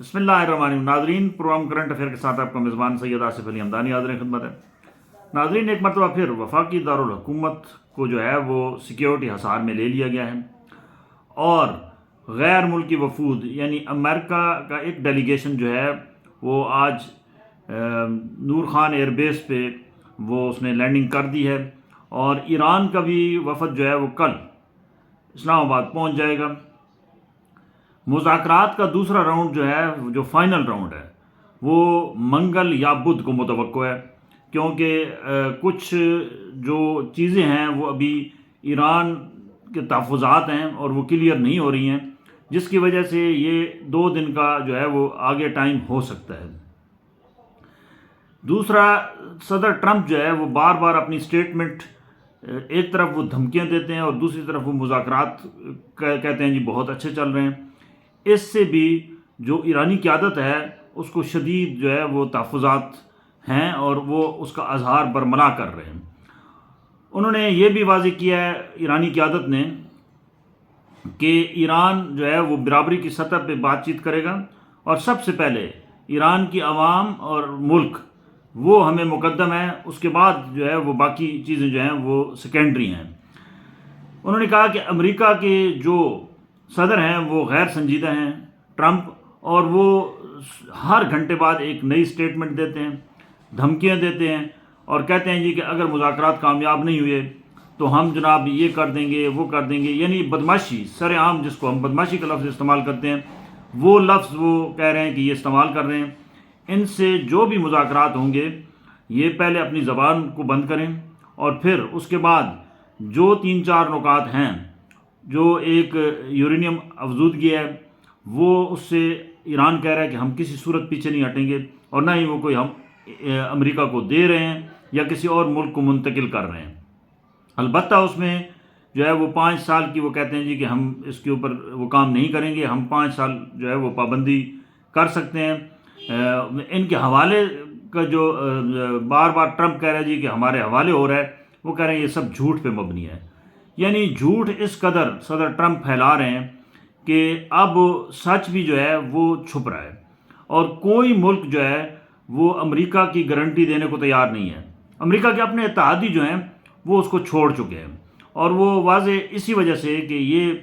بسم اللہ الرحمن الرحیم۔ ناظرین، پروگرام کرنٹ افیئر کے ساتھ آپ کا میزبان سید آصف علی حمدانی حاضر خدمت ہے۔ ناظرین، ایک مرتبہ پھر وفاقی دارالحکومت کو جو ہے وہ سیکیورٹی حصار میں لے لیا گیا ہے، اور غیر ملکی وفود یعنی امریکہ کا ایک ڈیلیگیشن جو ہے وہ آج نور خان ایئر بیس پہ وہ اس نے لینڈنگ کر دی ہے، اور ایران کا بھی وفد جو ہے وہ کل اسلام آباد پہنچ جائے گا۔ مذاکرات کا دوسرا راؤنڈ جو ہے، جو فائنل راؤنڈ ہے، وہ منگل یا بدھ کو متوقع ہے، کیونکہ کچھ جو چیزیں ہیں وہ ابھی ایران کے تحفظات ہیں اور وہ کلیئر نہیں ہو رہی ہیں، جس کی وجہ سے یہ 2 دن کا جو ہے وہ آگے ٹائم ہو سکتا ہے۔ دوسرا، صدر ٹرمپ جو ہے وہ بار بار اپنی سٹیٹمنٹ، ایک طرف وہ دھمکیاں دیتے ہیں اور دوسری طرف وہ مذاکرات کہتے ہیں جی بہت اچھے چل رہے ہیں۔ اس سے بھی جو ایرانی قیادت ہے اس کو شدید جو ہے وہ تحفظات ہیں اور وہ اس کا اظہار برملا کر رہے ہیں۔ انہوں نے یہ بھی واضح کیا ہے ایرانی قیادت نے کہ ایران جو ہے وہ برابری کی سطح پہ بات چیت کرے گا، اور سب سے پہلے ایران کی عوام اور ملک وہ ہمیں مقدم ہے، اس کے بعد جو ہے وہ باقی چیزیں جو ہیں وہ سیکنڈری ہیں۔ انہوں نے کہا کہ امریکہ کے جو صدر ہیں وہ غیر سنجیدہ ہیں، ٹرمپ، اور وہ ہر گھنٹے بعد ایک نئی سٹیٹمنٹ دیتے ہیں، دھمکیاں دیتے ہیں، اور کہتے ہیں جی کہ اگر مذاکرات کامیاب نہیں ہوئے تو ہم جناب یہ کر دیں گے وہ کر دیں گے، یعنی بدماشی، سر عام جس کو ہم بدماشی کا لفظ استعمال کرتے ہیں، وہ لفظ وہ کہہ رہے ہیں کہ یہ استعمال کر رہے ہیں۔ ان سے جو بھی مذاکرات ہوں گے یہ پہلے اپنی زبان کو بند کریں، اور پھر اس کے بعد جو 3-4 نکات ہیں، جو ایک یورینیم افزودگی ہے، وہ اس سے ایران کہہ رہا ہے کہ ہم کسی صورت پیچھے نہیں ہٹیں گے، اور نہ ہی وہ کوئی ہم امریکہ کو دے رہے ہیں یا کسی اور ملک کو منتقل کر رہے ہیں۔ البتہ اس میں جو ہے وہ 5 سال کی وہ کہتے ہیں جی کہ ہم اس کے اوپر وہ کام نہیں کریں گے، ہم 5 سال جو ہے وہ پابندی کر سکتے ہیں۔ ان کے حوالے کا جو بار بار ٹرمپ کہہ رہا ہے جی کہ ہمارے حوالے ہو رہا ہے، وہ کہہ رہے ہیں یہ سب جھوٹ پہ مبنی ہے۔ یعنی جھوٹ اس قدر صدر ٹرمپ پھیلا رہے ہیں کہ اب سچ بھی جو ہے وہ چھپ رہا ہے، اور کوئی ملک جو ہے وہ امریکہ کی گارنٹی دینے کو تیار نہیں ہے۔ امریکہ کے اپنے اتحادی جو ہیں وہ اس کو چھوڑ چکے ہیں، اور وہ واضح اسی وجہ سے کہ یہ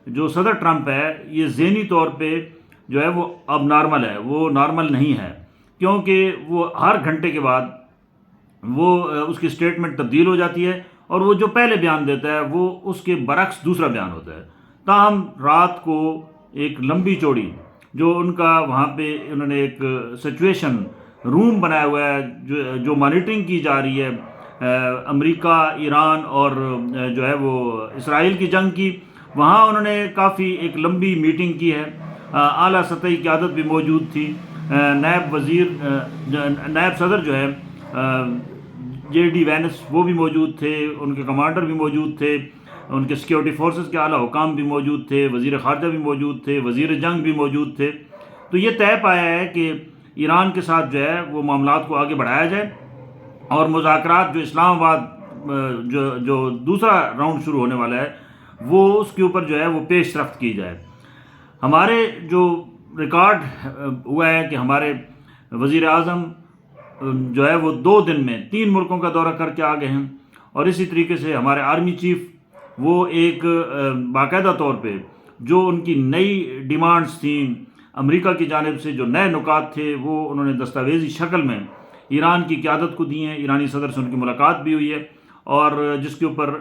جو صدر ٹرمپ ہے یہ ذہنی طور پہ جو ہے وہ اب نارمل ہے، وہ نارمل نہیں ہے، کیونکہ وہ ہر گھنٹے کے بعد وہ اس کی سٹیٹمنٹ تبدیل ہو جاتی ہے، اور وہ جو پہلے بیان دیتا ہے وہ اس کے برعکس دوسرا بیان ہوتا ہے۔ تاہم رات کو ایک لمبی چوڑی جو ان کا وہاں پہ انہوں نے ایک سچویشن روم بنایا ہوا ہے، جو مانیٹرنگ کی جا رہی ہے امریکہ، ایران اور جو ہے وہ اسرائیل کی جنگ کی، وہاں انہوں نے کافی ایک لمبی میٹنگ کی ہے۔ اعلیٰ سطحی قیادت بھی موجود تھی، نائب صدر جو ہے جے ڈی وینس وہ بھی موجود تھے، ان کے کمانڈر بھی موجود تھے، ان کے سیکیورٹی فورسز کے اعلیٰ حکام بھی موجود تھے، وزیر خارجہ بھی موجود تھے، وزیر جنگ بھی موجود تھے۔ تو یہ طے پایا ہے کہ ایران کے ساتھ جو ہے وہ معاملات کو آگے بڑھایا جائے، اور مذاکرات جو اسلام آباد جو دوسرا راؤنڈ شروع ہونے والا ہے وہ اس کے اوپر جو ہے وہ پیش رفت کی جائے۔ ہمارے جو ریکارڈ ہوا ہے کہ ہمارے وزیر اعظم جو ہے وہ 2 دن میں 3 ملکوں کا دورہ کر کے آ گئے ہیں، اور اسی طریقے سے ہمارے آرمی چیف وہ ایک باقاعدہ طور پہ جو ان کی نئی ڈیمانڈز تھیں امریکہ کی جانب سے، جو نئے نکات تھے، وہ انہوں نے دستاویزی شکل میں ایران کی قیادت کو دی ہیں۔ ایرانی صدر سے ان کی ملاقات بھی ہوئی ہے، اور جس کے اوپر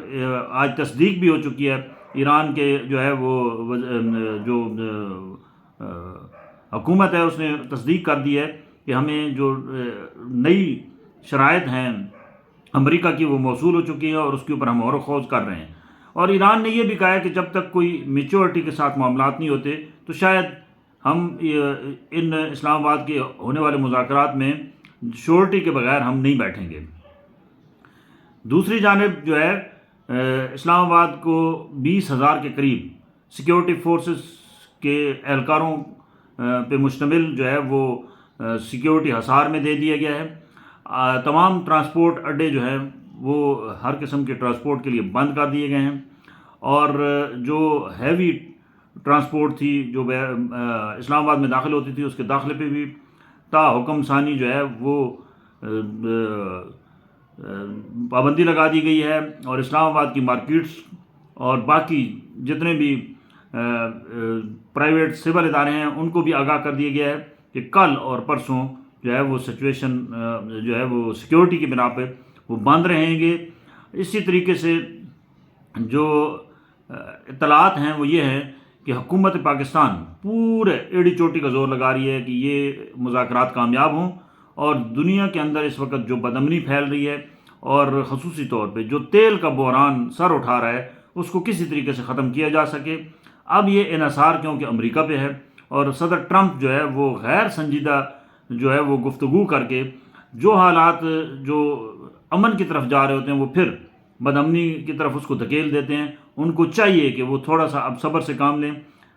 آج تصدیق بھی ہو چکی ہے۔ ایران کے جو ہے وہ جو حکومت ہے اس نے تصدیق کر دی ہے کہ ہمیں جو نئی شرائط ہیں امریکہ کی وہ موصول ہو چکی ہیں، اور اس کے اوپر ہم غور و خوض کر رہے ہیں۔ اور ایران نے یہ بھی کہا ہے کہ جب تک کوئی میچورٹی کے ساتھ معاملات نہیں ہوتے تو شاید ہم ان اسلام آباد کے ہونے والے مذاکرات میں شورٹی کے بغیر ہم نہیں بیٹھیں گے۔ دوسری جانب جو ہے اسلام آباد کو 20,000 کے قریب سیکیورٹی فورسز کے اہلکاروں پہ مشتمل جو ہے وہ سیکیورٹی حصار میں دے دیا گیا ہے۔ تمام ٹرانسپورٹ اڈے جو ہیں وہ ہر قسم کے ٹرانسپورٹ کے لیے بند کر دیے گئے ہیں، اور جو ہیوی ٹرانسپورٹ تھی جو اسلام آباد میں داخل ہوتی تھی، اس کے داخلے پہ بھی تا حکم ثانی جو ہے وہ پابندی لگا دی گئی ہے، اور اسلام آباد کی مارکیٹس اور باقی جتنے بھی پرائیویٹ سول ادارے ہیں ان کو بھی آگاہ کر دیا گیا ہے کہ کل اور پرسوں جو ہے وہ سچویشن جو ہے وہ سیکیورٹی کی بنا پہ وہ بند رہیں گے۔ اسی طریقے سے جو اطلاعات ہیں وہ یہ ہے کہ حکومت پاکستان پورے ایڑی چوٹی کا زور لگا رہی ہے کہ یہ مذاکرات کامیاب ہوں، اور دنیا کے اندر اس وقت جو بدامنی پھیل رہی ہے اور خصوصی طور پہ جو تیل کا بحران سر اٹھا رہا ہے اس کو کسی طریقے سے ختم کیا جا سکے۔ اب یہ انحصار کیونکہ امریکہ پہ ہے، اور صدر ٹرمپ جو ہے وہ غیر سنجیدہ جو ہے وہ گفتگو کر کے جو حالات جو امن کی طرف جا رہے ہوتے ہیں وہ پھر بدامنی کی طرف اس کو دھکیل دیتے ہیں۔ ان کو چاہیے کہ وہ تھوڑا سا اب صبر سے کام لیں،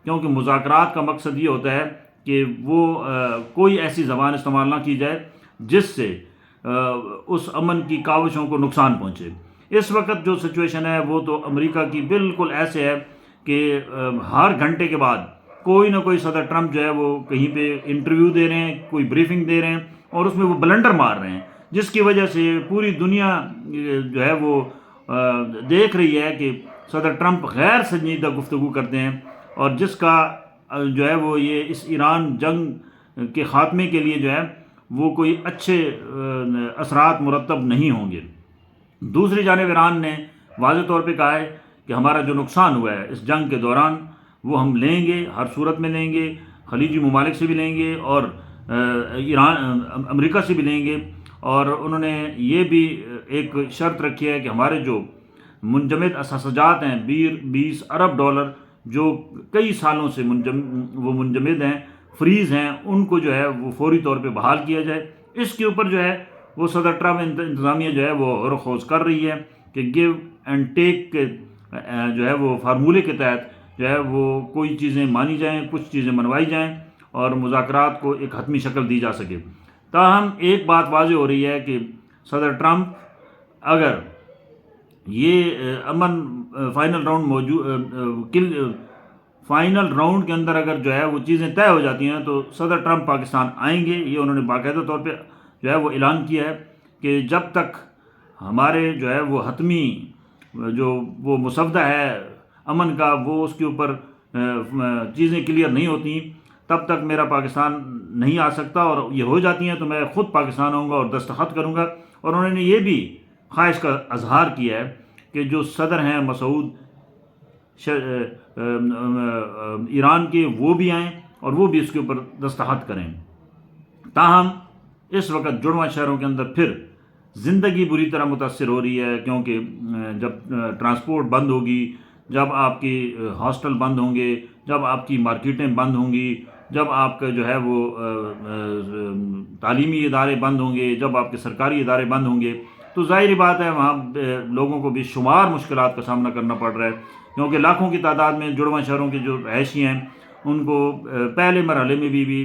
کیونکہ مذاکرات کا مقصد یہ ہوتا ہے کہ وہ کوئی ایسی زبان استعمال نہ کی جائے جس سے اس امن کی کاوشوں کو نقصان پہنچے۔ اس وقت جو سچویشن ہے وہ تو امریکہ کی بالکل ایسے ہے کہ ہر گھنٹے کے بعد کوئی نہ کوئی صدر ٹرمپ جو ہے وہ کہیں پہ انٹرویو دے رہے ہیں، کوئی بریفنگ دے رہے ہیں، اور اس میں وہ بلنڈر مار رہے ہیں، جس کی وجہ سے پوری دنیا جو ہے وہ دیکھ رہی ہے کہ صدر ٹرمپ غیر سنجیدہ گفتگو کرتے ہیں، اور جس کا جو ہے وہ یہ اس ایران جنگ کے خاتمے کے لیے جو ہے وہ کوئی اچھے اثرات مرتب نہیں ہوں گے۔ دوسری جانب ایران نے واضح طور پہ کہا ہے کہ ہمارا جو نقصان ہوا ہے اس جنگ کے دوران وہ ہم لیں گے، ہر صورت میں لیں گے، خلیجی ممالک سے بھی لیں گے اور ایران امریکہ سے بھی لیں گے، اور انہوں نے یہ بھی ایک شرط رکھی ہے کہ ہمارے جو منجمد اثاثجات ہیں 20 ارب ڈالر جو کئی سالوں سے وہ منجمد ہیں، فریز ہیں، ان کو جو ہے وہ فوری طور پہ بحال کیا جائے۔ اس کے اوپر جو ہے وہ صدر ٹرمپ انتظامیہ جو ہے وہ غور و خوض کر رہی ہے کہ گیو اینڈ ٹیک کے جو ہے وہ فارمولے کے تحت جو ہے وہ کوئی چیزیں مانی جائیں، کچھ چیزیں منوائی جائیں اور مذاکرات کو ایک حتمی شکل دی جا سکے۔ تاہم ایک بات واضح ہو رہی ہے کہ صدر ٹرمپ اگر یہ امن فائنل راؤنڈ کے اندر اگر جو ہے وہ چیزیں طے ہو جاتی ہیں تو صدر ٹرمپ پاکستان آئیں گے، یہ انہوں نے باقاعدہ طور پہ جو ہے وہ اعلان کیا ہے کہ جب تک ہمارے جو ہے وہ حتمی جو وہ مسودہ ہے امن کا وہ اس کے اوپر چیزیں کلیئر نہیں ہوتی تب تک میرا پاکستان نہیں آ سکتا، اور یہ ہو جاتی ہیں تو میں خود پاکستان آؤں گا اور دستخط کروں گا۔ اور انہوں نے یہ بھی خواہش کا اظہار کیا ہے کہ جو صدر ہیں مسعود ایران کے وہ بھی آئیں اور وہ بھی اس کے اوپر دستخط کریں۔ تاہم اس وقت جڑواں شہروں کے اندر پھر زندگی بری طرح متاثر ہو رہی ہے، کیونکہ جب ٹرانسپورٹ بند ہوگی، جب آپ کی ہاسٹل بند ہوں گے، جب آپ کی مارکیٹیں بند ہوں گی، جب آپ کا جو ہے وہ تعلیمی ادارے بند ہوں گے، جب آپ کے سرکاری ادارے بند ہوں گے، تو ظاہری بات ہے وہاں لوگوں کو بے شمار مشکلات کا سامنا کرنا پڑ رہا ہے، کیونکہ لاکھوں کی تعداد میں جڑواں شہروں کے جو رہائشی ہیں ان کو پہلے مرحلے میں بھی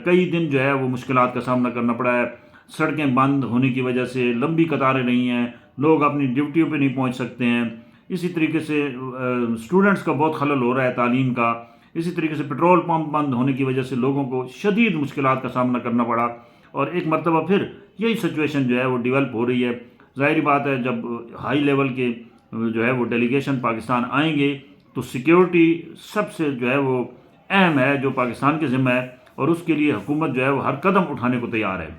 کئی دن جو ہے وہ مشکلات کا سامنا کرنا پڑا ہے۔ سڑکیں بند ہونے کی وجہ سے لمبی قطاریں نہیں ہیں، لوگ اپنی ڈیوٹیوں پہ نہیں پہنچ سکتے ہیں، اسی طریقے سے اسٹوڈنٹس کا بہت خلل ہو رہا ہے تعلیم کا، اسی طریقے سے پیٹرول پمپ بند ہونے کی وجہ سے لوگوں کو شدید مشکلات کا سامنا کرنا پڑا، اور ایک مرتبہ پھر یہی سچویشن جو ہے وہ ڈیولپ ہو رہی ہے۔ ظاہری بات ہے جب ہائی لیول کے جو ہے وہ ڈیلیگیشن پاکستان آئیں گے تو سیکیورٹی سب سے جو ہے وہ اہم ہے جو پاکستان کے ذمہ ہے، اور اس کے لیے حکومت جو ہے وہ ہر قدم اٹھانے کو تیار ہے۔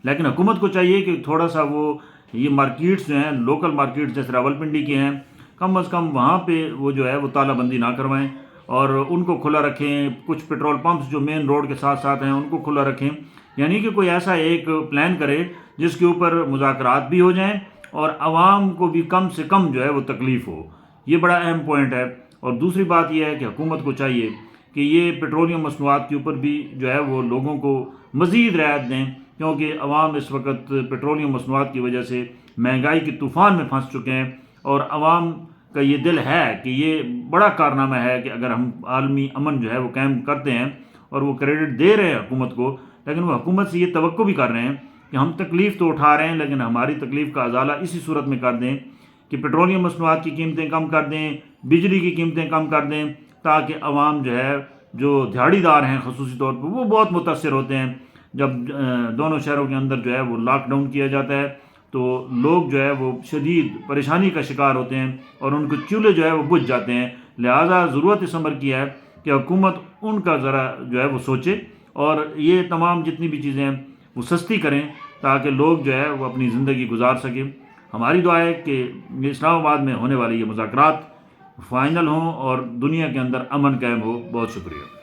لیکن حکومت کو چاہیے کہ تھوڑا سا وہ یہ مارکیٹس جو ہیں لوکل مارکیٹس جیسے راولپنڈی کی ہیں، کم از کم وہاں پہ وہ جو ہے وہ تالہ بندی نہ کروائیں اور ان کو کھلا رکھیں۔ کچھ پیٹرول پمپس جو مین روڈ کے ساتھ ساتھ ہیں ان کو کھلا رکھیں، یعنی کہ کوئی ایسا ایک پلان کرے جس کے اوپر مذاکرات بھی ہو جائیں اور عوام کو بھی کم سے کم جو ہے وہ تکلیف ہو۔ یہ بڑا اہم پوائنٹ ہے۔ اور دوسری بات یہ ہے کہ حکومت کو چاہیے کہ یہ پیٹرولیم مصنوعات کے اوپر بھی جو ہے وہ لوگوں کو مزید رعایت دیں، کیونکہ عوام اس وقت پیٹرولیم مصنوعات کی وجہ سے مہنگائی کے طوفان میں پھنس چکے ہیں، اور عوام کا یہ دل ہے کہ یہ بڑا کارنامہ ہے کہ اگر ہم عالمی امن جو ہے وہ قائم کرتے ہیں، اور وہ کریڈٹ دے رہے ہیں حکومت کو، لیکن وہ حکومت سے یہ توقع بھی کر رہے ہیں کہ ہم تکلیف تو اٹھا رہے ہیں لیکن ہماری تکلیف کا ازالہ اسی صورت میں کر دیں کہ پیٹرولیم مصنوعات کی قیمتیں کم کر دیں، بجلی کی قیمتیں کم کر دیں، تاکہ عوام جو ہے جو دیہڑی دار ہیں خصوصی طور پر وہ بہت متاثر ہوتے ہیں. جب دونوں شہروں کے اندر جو ہے وہ لاک ڈاؤن کیا جاتا ہے تو لوگ جو ہے وہ شدید پریشانی کا شکار ہوتے ہیں اور ان کے چولہے جو ہے وہ بجھ جاتے ہیں. لہٰذا ضرورت اس امر کی ہے کہ حکومت ان کا ذرا جو ہے وہ سوچے اور یہ تمام جتنی بھی چیزیں ہیں وہ سستی کریں تاکہ لوگ جو ہے وہ اپنی زندگی گزار سکیں. ہماری دعا ہے کہ اسلام آباد میں ہونے والے یہ مذاکرات فائنل ہوں اور دنیا کے اندر امن قائم ہو. بہت شکریہ.